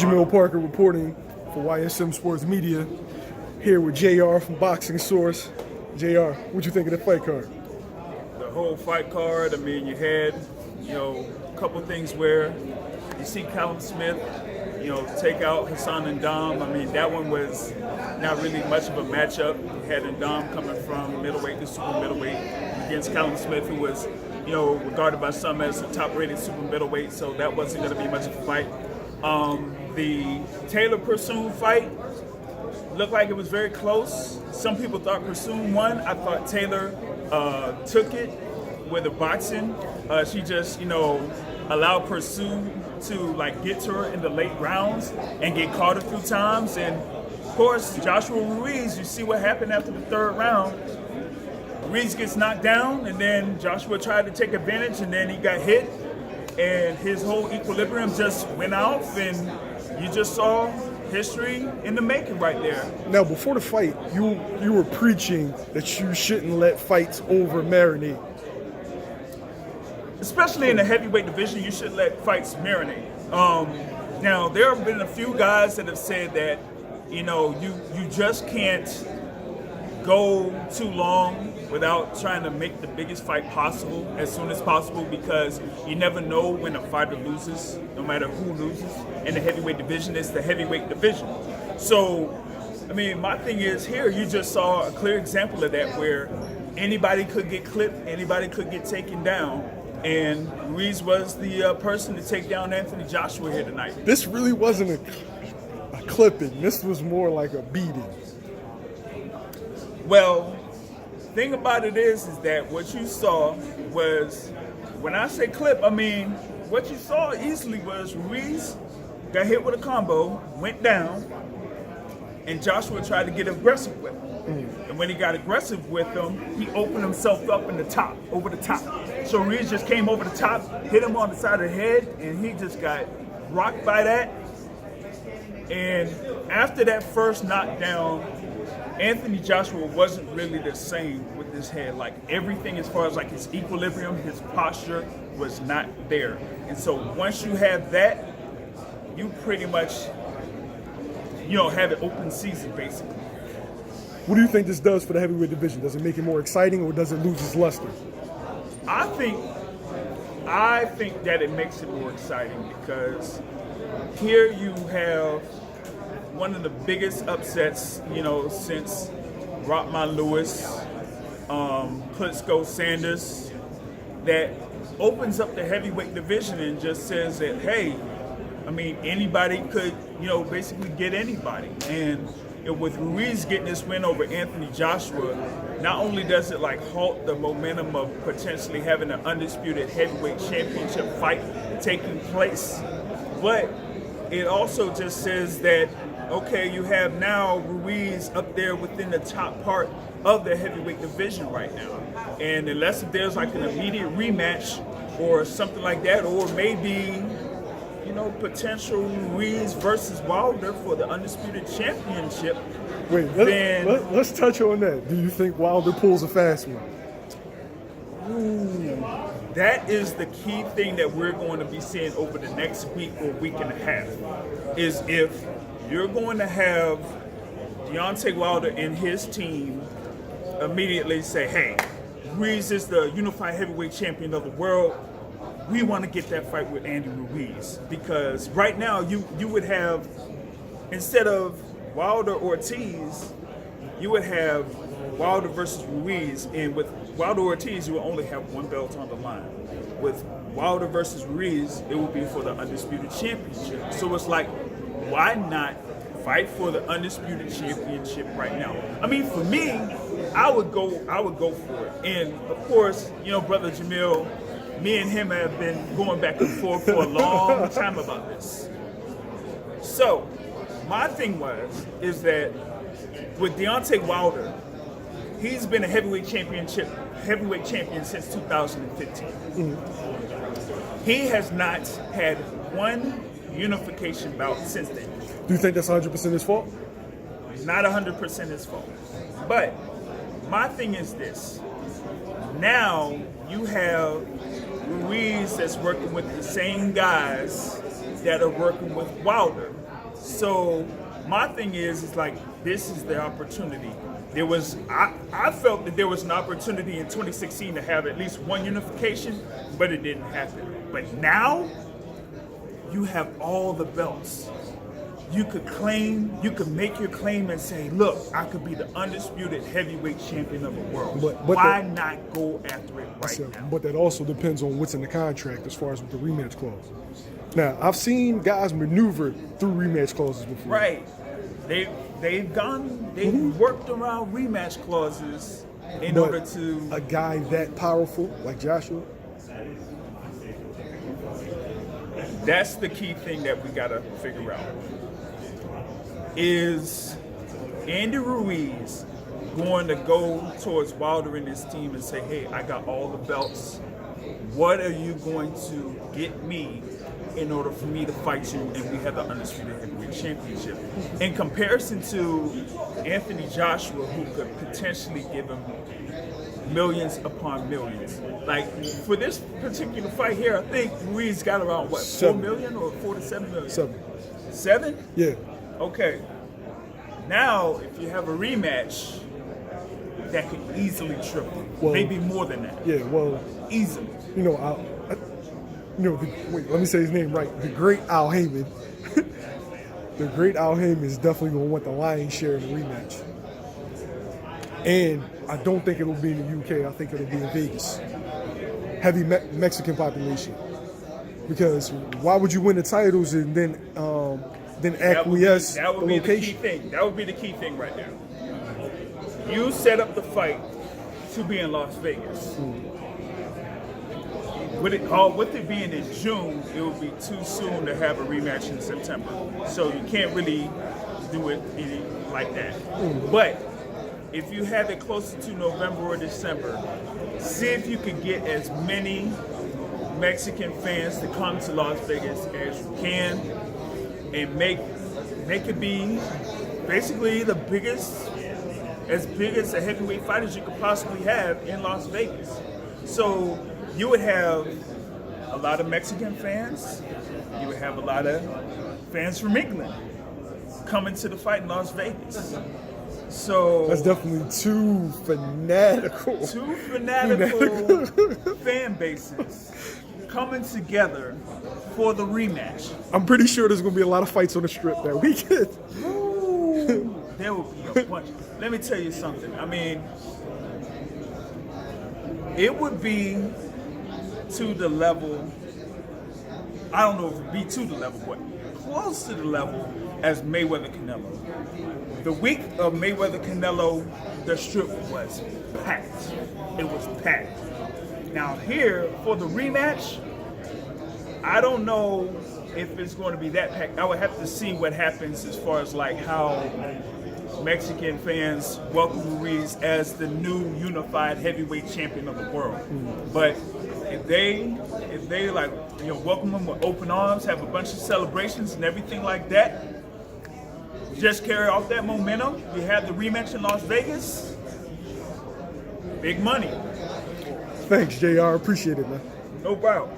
Jamil Parker reporting for YSM Sports Media. Here with JR from Boxing Source. JR, what'd you think of the fight card? The whole fight card, I mean, you had, a couple things where you see Callum Smith, take out Hassan Ndam. I mean, that one was not really much of a matchup. You had Ndam coming from middleweight to super middleweight against Callum Smith, who was, regarded by some as a top-rated super middleweight, so that wasn't going to be much of a fight. The Taylor Persoon fight looked like it was very close. Some people thought Persoon won. I thought Taylor took it with the boxing. She just, allowed Persoon to get to her in the late rounds and get caught a few times. And of course, Joshua Ruiz, you see what happened after the third round. Ruiz gets knocked down, and then Joshua tried to take advantage, and then he got hit, and his whole equilibrium just went off, and you just saw history in the making right there. Now, before the fight, you were preaching that you shouldn't let fights over marinate. Especially in the heavyweight division, you should let fights marinate. Now, there have been a few guys that have said that, you just can't go too long without trying to make the biggest fight possible as soon as possible, because you never know when a fighter loses, no matter who loses. In the heavyweight division, it's the heavyweight division. So, I mean, my thing is here, you just saw a clear example of that where anybody could get clipped, anybody could get taken down, and Ruiz was the person to take down Anthony Joshua here tonight. This really wasn't a clipping. This was more like a beating. Well, thing about it is that what you saw was, when I say clip, I mean, what you saw easily was Ruiz got hit with a combo, went down, and Joshua tried to get aggressive with him. And when he got aggressive with him, he opened himself up in the top, over the top. So Ruiz just came over the top, hit him on the side of the head, and he just got rocked by that. And after that first knockdown, Anthony Joshua wasn't really the same with his head. Like, everything as far as his equilibrium, his posture was not there. And so once you have that, you pretty much, have an open season, basically. What do you think this does for the heavyweight division? Does it make it more exciting, or does it lose its luster? I think that it makes it more exciting, because here you have one of the biggest upsets, since Rockman Lewis, Klitschko Sanders, that opens up the heavyweight division and just says that, hey, I mean, anybody could, basically get anybody. And with Ruiz getting this win over Anthony Joshua, not only does it halt the momentum of potentially having an undisputed heavyweight championship fight taking place, but it also just says that, okay, you have now Ruiz up there within the top part of the heavyweight division right now. And unless there's an immediate rematch or something like that, or maybe, potential Ruiz versus Wilder for the undisputed championship. Wait, let's touch on that. Do you think Wilder pulls a fast one? Ooh, that is the key thing that we're going to be seeing over the next week or week and a half, is if you're going to have Deontay Wilder and his team immediately say, hey, Ruiz is the unified heavyweight champion of the world. We want to get that fight with Andy Ruiz. Because right now you would have, instead of Wilder Ortiz, you would have Wilder versus Ruiz. And with Wilder Ortiz, you will only have one belt on the line. With Wilder versus Ruiz, it would be for the undisputed championship. So it's why not fight for the undisputed championship right now? I mean, for me, I would go for it. And of course, Brother Jamil, me and him have been going back and forth for a long time about this. So, my thing is that with Deontay Wilder, he's been a heavyweight champion since 2015. Mm-hmm. He has not had one unification bout since then. Do you think that's 100% his fault? Not 100% his fault. But my thing is this. Now you have Ruiz that's working with the same guys that are working with Wilder. So my thing is like this is the opportunity. I felt that there was an opportunity in 2016 to have at least one unification, but it didn't happen. But now you have all the belts. You could make your claim and say, look, I could be the undisputed heavyweight champion of the world. But why not go after it now? But that also depends on what's in the contract as far as with the rematch clause. Now, I've seen guys maneuver through rematch clauses before. Right. They've worked around rematch clauses in order to. A guy that powerful, like Joshua. That's the key thing that we gotta figure out. Is Andy Ruiz going to go towards Wilder and his team and say, hey, I got all the belts. What are you going to get me in order for me to fight you and we have the undisputed heavyweight championship? In comparison to Anthony Joshua, who could potentially give him millions upon millions. Like for this particular fight here, I think Ruiz got around what, 4 million or 4 to 7 million? 7. 7? Yeah. Okay. Now, if you have a rematch, that could easily triple. Well, maybe more than that. Yeah, well, Easily. Wait, let me say his name right. The great Al Heyman. The great Al Heyman is definitely going to want the lion's share of the rematch. And I don't think it'll be in the UK. I think it'll be in Vegas. Heavy Mexican population. Because why would you win the titles and then acquiesce that would the be the key location? thing. That would be the key thing right there. You set up the fight to be in Las Vegas. With it being in June, it would be too soon to have a rematch in September. So you can't really do it like that. But if you have it closer to November or December, see if you can get as many Mexican fans to come to Las Vegas as you can and make it be basically the biggest, as big as a heavyweight fight as you could possibly have in Las Vegas. So you would have a lot of Mexican fans, you would have a lot of fans from England coming to the fight in Las Vegas. So That's definitely too fanatical. Two fanatical fan bases coming together for the rematch. I'm pretty sure there's going to be a lot of fights on the strip that weekend. Ooh, there will be a bunch. Let me tell you something. I mean, it would be to the level, I don't know if it would be to the level, but close to the level as Mayweather-Canelo. The week of Mayweather-Canelo, the strip was packed. It was packed. Now here, for the rematch, I don't know if it's going to be that packed. I would have to see what happens as far as like how Mexican fans welcome Ruiz as the new unified heavyweight champion of the world. But if they like, welcome him with open arms, have a bunch of celebrations and everything like that, just carry off that momentum. You have the rematch in Las Vegas. Big money. Thanks, JR. Appreciate it, man. No problem.